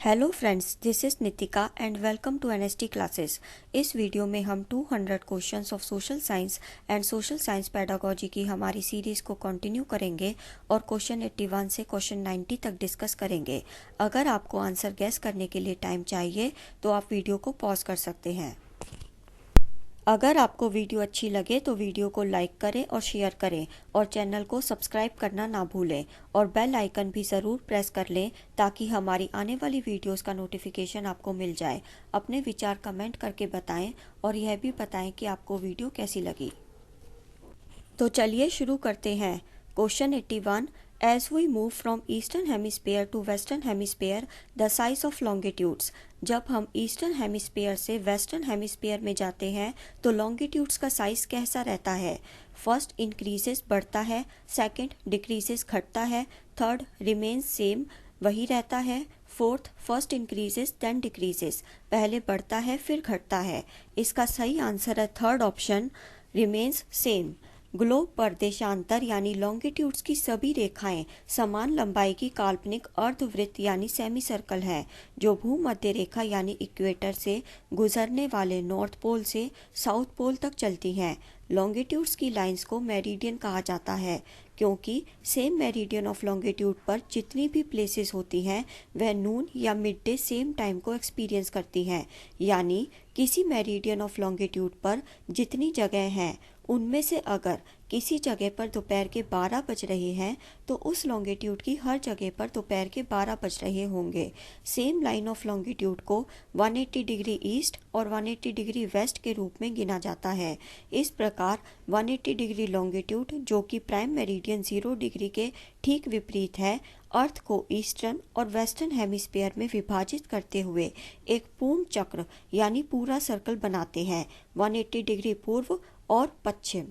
Hello friends, this is Nitika and welcome to NST classes. इस video में हम 200 questions of social science and social science pedagogy की हमारी series को continue करेंगे और क्वेश्चन 81 से क्वेश्चन 90 तक डिस्कस करेंगे। अगर आपको आंसर गैस करने के लिए टाइम चाहिए तो आप वीडियो को पॉज कर सकते हैं। अगर आपको वीडियो अच्छी लगे तो वीडियो को लाइक करें और शेयर करें और चैनल को सब्सक्राइब करना ना भूलें और बेल आइकन भी ज़रूर प्रेस कर लें ताकि हमारी आने वाली वीडियोस का नोटिफिकेशन आपको मिल जाए। अपने विचार कमेंट करके बताएं और यह भी बताएं कि आपको वीडियो कैसी लगी। तो चलिए शुरू करते हैं। Question 81। As we move from eastern hemisphere to western hemisphere, the size of longitudes। जब हम ईस्टर्न हेमिस्फीयर से वेस्टर्न हेमिस्फीयर में जाते हैं तो लॉन्गिट्यूड्स का साइज कैसा रहता है। फर्स्ट इंक्रीजेस बढ़ता है, सेकंड डिक्रीजेस घटता है, थर्ड रिमेन्स सेम वही रहता है, fourth first increases then decreases पहले बढ़ता है फिर घटता है। इसका सही आंसर है third option, remains same. Globe पर देशांतर यानी लॉन्गिट्यूड्स की सभी रेखाएं समान लंबाई की काल्पनिक अर्धवृत्त यानी सेमी सर्कल है जो भूमध्य रेखा यानी इक्वेटर से गुजरने वाले नॉर्थ पोल से साउथ पोल तक चलती हैं। लॉन्गिट्यूड्स की लाइंस को मेरिडियन कहा जाता है क्योंकि सेम मेरिडियन ऑफ लॉन्गिट्यूड पर जितनी भी प्लेसेस होती हैं वह नून या मिड डे सेम टाइम को एक्सपीरियंस करती हैं। यानी किसी मेरिडियन ऑफ लॉन्गिट्यूड पर जितनी जगह हैं उनमें से अगर किसी जगह पर दोपहर के 12 बज रहे हैं तो उस लॉन्गिट्यूड की हर जगह पर दोपहर के 12 बज रहे होंगे। सेम लाइन ऑफ लॉन्गिट्यूड को 180 डिग्री ईस्ट और 180 डिग्री वेस्ट के रूप में गिना जाता है। इस प्रकार 180 डिग्री लॉन्गिट्यूड जो कि प्राइम मेरिडियन 0 डिग्री के ठीक विपरीत है, अर्थ को ईस्टर्न और वेस्टर्न हेमिस्फीयर में विभाजित करते हुए एक पूर्ण चक्र यानी पूरा सर्कल बनाते हैं, 180 डिग्री पूर्व और पश्चिम।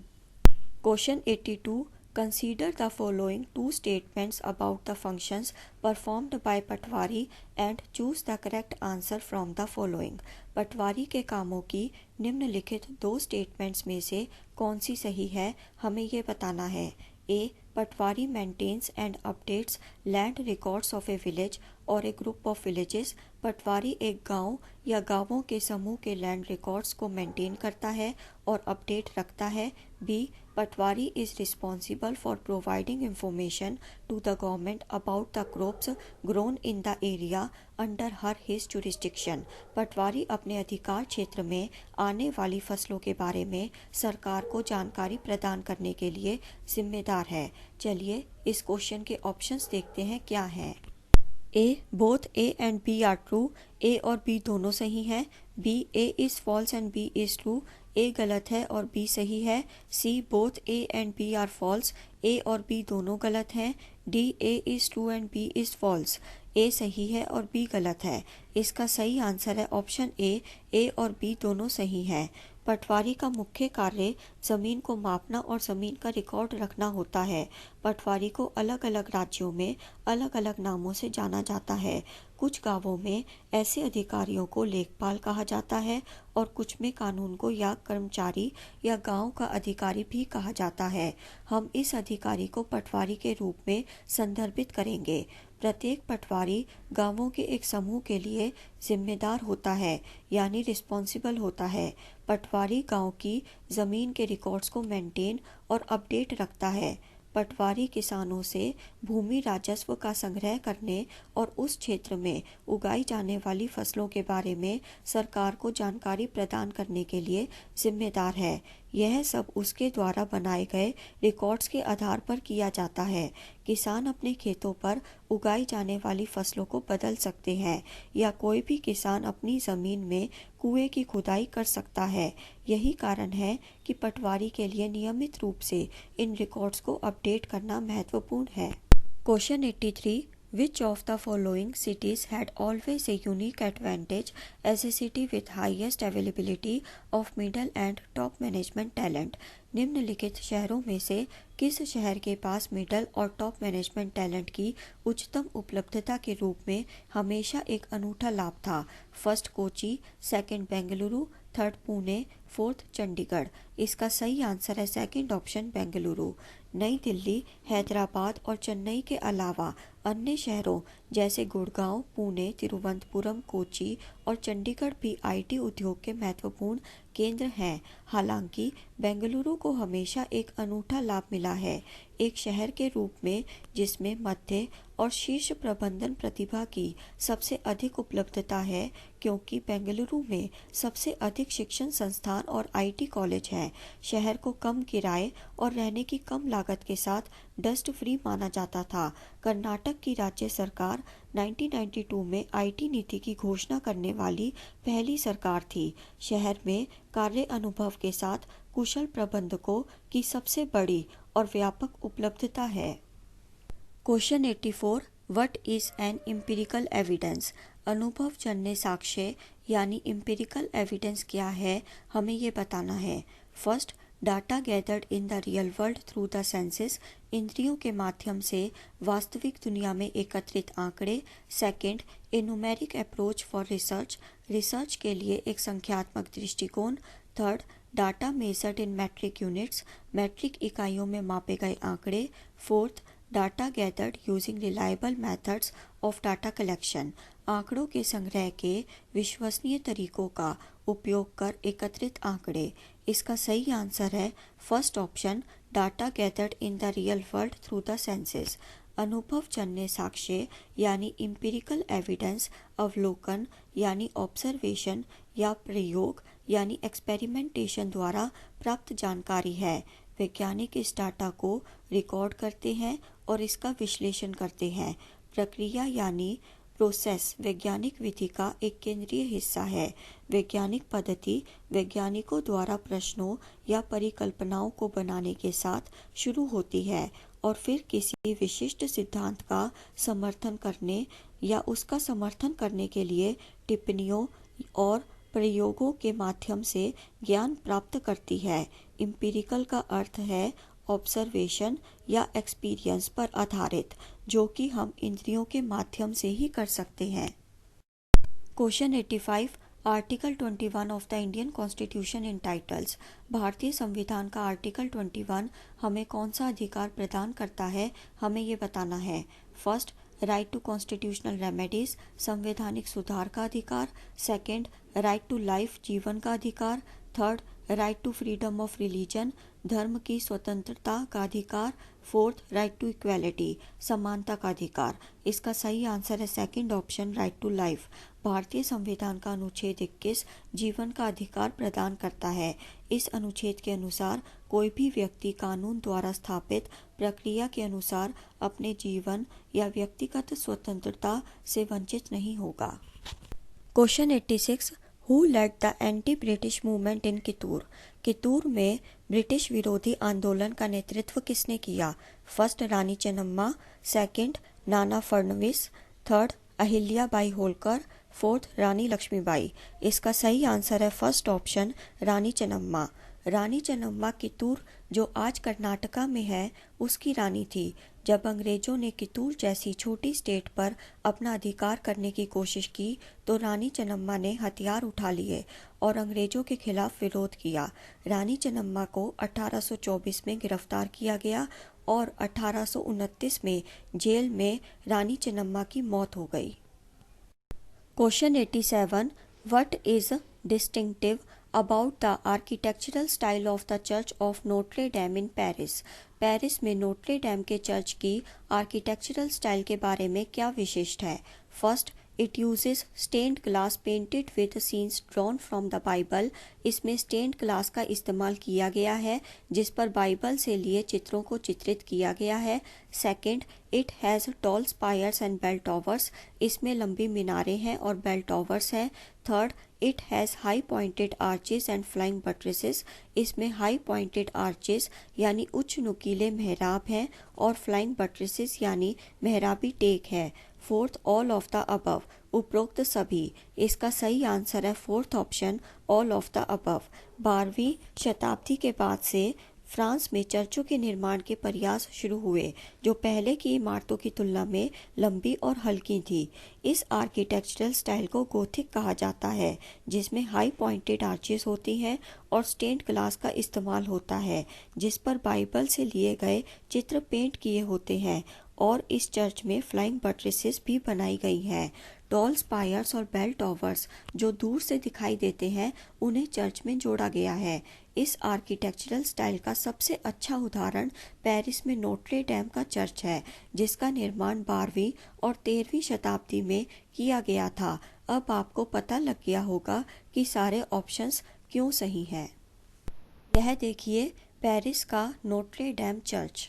Question 82। Consider the following two statements about the functions performed by Patwari and choose the correct answer from the following। पटवारी के कामों की निम्नलिखित दो स्टेटमेंट्स में से कौन सी सही है, हमें ये बताना है। A, patwari maintains and updates land records of a village और a group of villages. Patwari एक गांव या गांवों के समूह के लैंड रिकॉर्ड्स को मेंटेन करता है और अपडेट रखता है। B, patwari is responsible for providing information to the government about the crops grown in the area under her his jurisdiction. Patwari अपने अधिकार क्षेत्र में आने वाली फसलों के बारे में सरकार को जानकारी प्रदान करने के लिए जिम्मेदार है। चलिए इस क्वेश्चन के ऑप्शंस देखते हैं क्या हैं। A, both A and B are true. A और बी दोनों सही हैं। B, A is false and B is true. A गलत है और बी सही है। C, both A and B are false. A और बी दोनों गलत हैं। D, A is true and B is false. A सही है और बी गलत है। इसका सही आंसर है ऑप्शन ए और बी दोनों सही हैं। पटवारी का मुख्य कार्य ज़मीन को मापना और ज़मीन का रिकॉर्ड रखना होता है। पटवारी को अलग अलग राज्यों में अलग अलग नामों से जाना जाता है। कुछ गांवों में ऐसे अधिकारियों को लेखपाल कहा जाता है और कुछ में कानून को या कर्मचारी या गांव का अधिकारी भी कहा जाता है। हम इस अधिकारी को पटवारी के रूप में संदर्भित करेंगे। प्रत्येक पटवारी गांवों के एक समूह के लिए जिम्मेदार होता है यानी रिस्पॉन्सिबल होता है। पटवारी गांव की ज़मीन के रिकॉर्ड्स को मेंटेन और अपडेट रखता है। पटवारी किसानों से भूमि राजस्व का संग्रह करने और उस क्षेत्र में उगाई जाने वाली फसलों के बारे में सरकार को जानकारी प्रदान करने के लिए जिम्मेदार है। यह सब उसके द्वारा बनाए गए रिकॉर्ड्स के आधार पर किया जाता है। किसान अपने खेतों पर उगाई जाने वाली फसलों को बदल सकते हैं या कोई भी किसान अपनी ज़मीन में कुएं की खुदाई कर सकता है। यही कारण है कि पटवारी के लिए नियमित रूप से इन रिकॉर्ड्स को अपडेट करना महत्वपूर्ण है। Question 83। Which of the following cities had always a unique advantage as a city with highest availability of middle and top management talent? निम्नलिखित शहरों में से किस शहर के पास मिडल और टॉप मैनेजमेंट टैलेंट की उच्चतम उपलब्धता के रूप में हमेशा एक अनूठा लाभ था। First Kochi, second Bengaluru, third Pune, fourth Chandigarh. इसका सही आंसर है सेकंड ऑप्शन बेंगलुरु। नई दिल्ली, हैदराबाद और चेन्नई के अलावा अन्य शहरों जैसे गुड़गांव, पुणे, तिरुवनंतपुरम, कोच्चि और चंडीगढ़ भी आईटी उद्योग के महत्वपूर्ण केंद्र हैं। हालांकि बेंगलुरु को हमेशा एक अनूठा लाभ मिला है, एक शहर के रूप में जिसमें मध्य और शीर्ष प्रबंधन प्रतिभा की सबसे अधिक उपलब्धता है, क्योंकि बेंगलुरु में सबसे अधिक शिक्षण संस्थान और आईटी कॉलेज हैं। शहर को कम किराए और रहने की कम लागत के साथ डस्ट फ्री माना जाता था। कर्नाटक की राज्य सरकार 1992 में आईटी नीति की घोषणा करने वाली पहली सरकार थी। शहर में कार्य अनुभव के साथ कुशल प्रबंधकों की सबसे बड़ी और व्यापक उपलब्धता है। Question 84, what is an empirical evidence? अनुभवजन्य साक्ष्य यानी एम्पिरिकल एविडेंस क्या है, हमें ये बताना है। First, data gathered in the real world through the senses, इंद्रियों के माध्यम से वास्तविक दुनिया में एकत्रित आंकड़े। Second, a numeric approach for research, research के लिए एक संख्यात्मक दृष्टिकोण। Third, data measured in metric units, metric इकाइयों में मापे गए आंकड़े। Fourth, data gathered using reliable methods of data collection, आंकड़ों के संग्रह के विश्वसनीय तरीकों का उपयोग कर एकत्रित आंकड़े। इसका सही आंसर है first option, data gathered in the real world through the senses. अनुभवजन्य साक्ष्य यानी एम्पिरिकल एविडेंस अवलोकन यानी ऑब्जर्वेशन या प्रयोग यानी एक्सपेरिमेंटेशन द्वारा प्राप्त जानकारी है। वैज्ञानिक इस डाटा को रिकॉर्ड करते हैं और इसका विश्लेषण करते हैं। प्रक्रिया यानी प्रोसेस वैज्ञानिक विधि का एक केंद्रीय हिस्सा है। वैज्ञानिक पद्धति वैज्ञानिकों द्वारा प्रश्नों या परिकल्पनाओं को बनाने के साथ शुरू होती है और फिर किसी विशिष्ट सिद्धांत का समर्थन करने या उसका समर्थन करने के लिए टिप्पणियों और प्रयोगों के माध्यम से ज्ञान प्राप्त करती है। एम्पिरिकल का अर्थ है ऑब्जर्वेशन या एक्सपीरियंस पर आधारित, जो कि हम इंद्रियों के माध्यम से ही कर सकते हैं। Question 85, article 21 of the Indian constitution entitles, भारतीय संविधान का आर्टिकल 21 हमें कौन सा अधिकार प्रदान करता है, हमें ये बताना है। First, right to constitutional remedies, संवैधानिक सुधार का अधिकार। सेकंड, राइट टू लाइफ, जीवन का अधिकार। Third, right to freedom of religion, धर्म की स्वतंत्रता का अधिकार। फोर्थ, राइट टू इक्वेलिटी, समानता का अधिकार। इसका सही आंसर है second option, right to life. भारतीय संविधान का अनुच्छेद 21 जीवन का अधिकार प्रदान करता है। इस अनुच्छेद के अनुसार कोई भी व्यक्ति कानून द्वारा स्थापित प्रक्रिया के अनुसार अपने जीवन या व्यक्तिगत स्वतंत्रता से वंचित नहीं होगा। Question 86, who led the anti British movement in Kittur? Kittur में ब्रिटिश विरोधी आंदोलन का नेतृत्व किसने किया? फर्स्ट, रानी Chennamma. Second, Nana Phadnavis. Third, Ahilya Bai Holkar. Fourth, Rani Lakshmibai. इसका सही आंसर है फर्स्ट ऑप्शन, रानी चेन्नम्मा। रानी चेन्नम्मा कितूर, जो आज कर्नाटका में है, उसकी रानी थी। जब अंग्रेजों ने कितूर जैसी छोटी स्टेट पर अपना अधिकार करने की कोशिश की तो रानी चेन्नम्मा ने हथियार उठा लिए और अंग्रेजों के खिलाफ विरोध किया। रानी चेन्नम्मा को 1824 में गिरफ्तार किया गया और 1829 में जेल में रानी चेन्नम्मा की मौत हो गई। Question 87, what is distinctive about the architectural style of the church of Notre Dame in Paris? Paris में नोट्रे डेम के चर्च की आर्किटेक्चरल स्टाइल के बारे में क्या विशिष्ट है? First, it uses stained glass painted with scenes drawn from the Bible. इसमें स्टेन्ड ग्लास का इस्तेमाल किया गया है जिस पर बाइबल से लिए चित्रों को चित्रित किया गया है। Second, it has tall spires and bell towers. इसमें लंबी मीनारें हैं और बेल टॉवर्स हैं। Third, it has high pointed arches and flying buttresses. इसमें हाई पॉइंटेड आर्चेस यानी उच्च नुकीले मेहराब हैं और फ्लाइंग बट्रेसेस यानी मेहराबी टेक है। Fourth, all of the above, उपरोक्त सभी। इसका सही आंसर है fourth option, all of the above. 12वीं शताब्दी के बाद से फ्रांस में चर्चों के निर्माण के प्रयास शुरू हुए जो पहले की इमारतों की तुलना में लंबी और हल्की थी। इस आर्किटेक्चरल स्टाइल को गोथिक कहा जाता है, जिसमें हाई पॉइंटेड आर्चेस होती हैं और स्टेन्ड ग्लास का इस्तेमाल होता है जिस पर बाइबल से लिए गए चित्र पेंट किए होते हैं। और इस चर्च में फ्लाइंग बट्रेसेस भी बनाई गई हैं। टॉल स्पायर्स और बेल टॉवर्स जो दूर से दिखाई देते हैं, उन्हें चर्च में जोड़ा गया है। इस आर्किटेक्चरल स्टाइल का सबसे अच्छा उदाहरण पेरिस में नोट्रे डेम का चर्च है, जिसका निर्माण 12वीं और 13वीं शताब्दी में किया गया था। अब आपको पता लग गया होगा कि सारे ऑप्शंस क्यों सही हैं। यह देखिए पेरिस का Notre Dame church.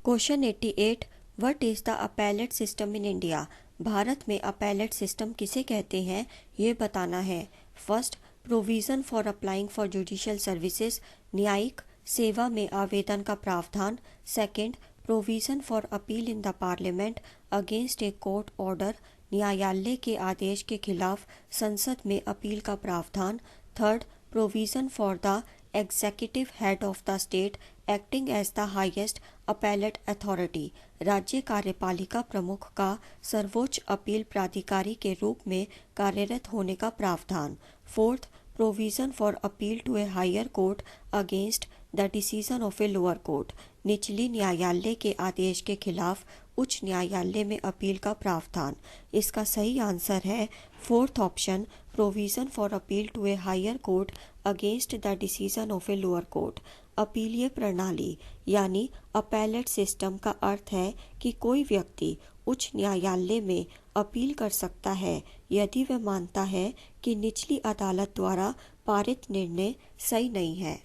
Question 88, what is the appellate system in India? Bharat में अपैलेट सिस्टम किसे कहते हैं, ये बताना है। First, provision for applying for judicial services, न्यायिक सेवा में आवेदन का प्रावधान। Second, provision for appeal in the parliament against a court order, न्यायालय के आदेश के खिलाफ संसद में अपील का प्रावधान। Third, provision for the executive head of the state acting as the highest appellate authority, राज्य कार्यपालिका प्रमुख का सर्वोच्च अपील प्राधिकारी के रूप में कार्यरत होने का प्रावधान। Fourth, provision for appeal to a higher court against the decision of a lower court, निचली न्यायालय के आदेश के खिलाफ उच्च न्यायालय में अपील का प्रावधान। इसका सही आंसर है fourth option, provision for appeal to a higher court against the decision of a lower court. अपीलीय प्रणाली यानी अपैलेट सिस्टम का अर्थ है कि कोई व्यक्ति उच्च न्यायालय में अपील कर सकता है यदि वह मानता है कि निचली अदालत द्वारा पारित निर्णय सही नहीं है।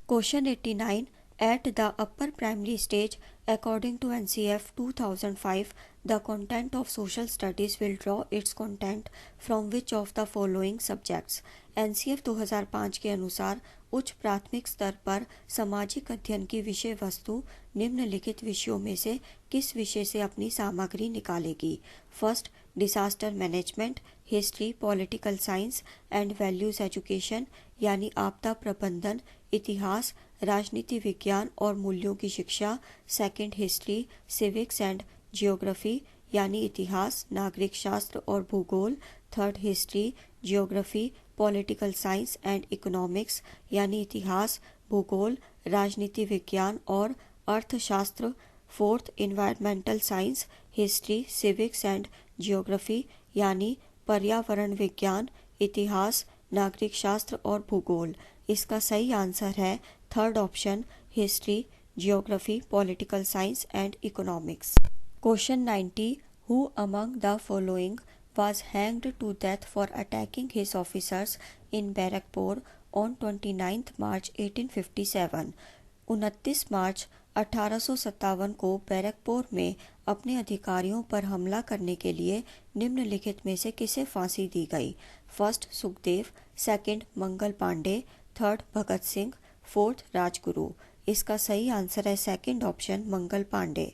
Question 89, at the upper primary stage, according to NCF 2005, the content of social studies will draw its content from which of the following subjects? NCF 2005 के अनुसार उच्च प्राथमिक स्तर पर सामाजिक अध्ययन की विषय वस्तु निम्नलिखित विषयों में से किस विषय से अपनी सामग्री निकालेगी? First, disaster management, history, political science and values education यानी आपदा प्रबंधन, इतिहास, राजनीति विज्ञान और मूल्यों की शिक्षा। Second, history, civics and geography यानी इतिहास, नागरिक शास्त्र और भूगोल। Third, history, geography, political science and economics यानी इतिहास, भूगोल, राजनीति विज्ञान और अर्थशास्त्र। Fourth, environmental science, history, civics and geography यानी पर्यावरण विज्ञान, इतिहास, नागरिक शास्त्र और भूगोल। इसका सही आंसर है third option, history, geography, political science and economics. Question 90, who among the following was hanged to death for attacking his officers in Barrackpore on 29 March 1857? 29 मार्च 1857 को बैरकपुर में अपने अधिकारियों पर हमला करने के लिए निम्नलिखित में से किसे फांसी दी गई? First, Sukhdev. Second, Mangal Pandey. Third, Bhagat Singh. Fourth, Rajguru. इसका सही आंसर है सेकंड ऑप्शन, मंगल पांडे।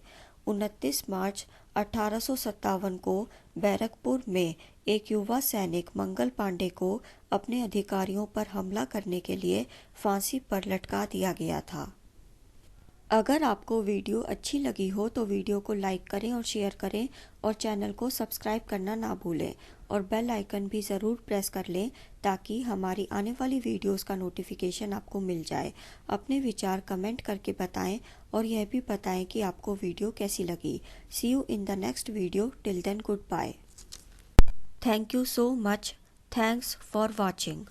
29 मार्च 1857 को बैरकपुर में एक युवा सैनिक मंगल पांडे को अपने अधिकारियों पर हमला करने के लिए फांसी पर लटका दिया गया था। अगर आपको वीडियो अच्छी लगी हो तो वीडियो को लाइक करें और शेयर करें और चैनल को सब्सक्राइब करना ना भूलें और बेल आइकन भी ज़रूर प्रेस कर लें ताकि हमारी आने वाली वीडियोस का नोटिफिकेशन आपको मिल जाए। अपने विचार कमेंट करके बताएं और यह भी बताएं कि आपको वीडियो कैसी लगी। See you in the next video, till then goodbye. Thank you so much. Thanks for watching.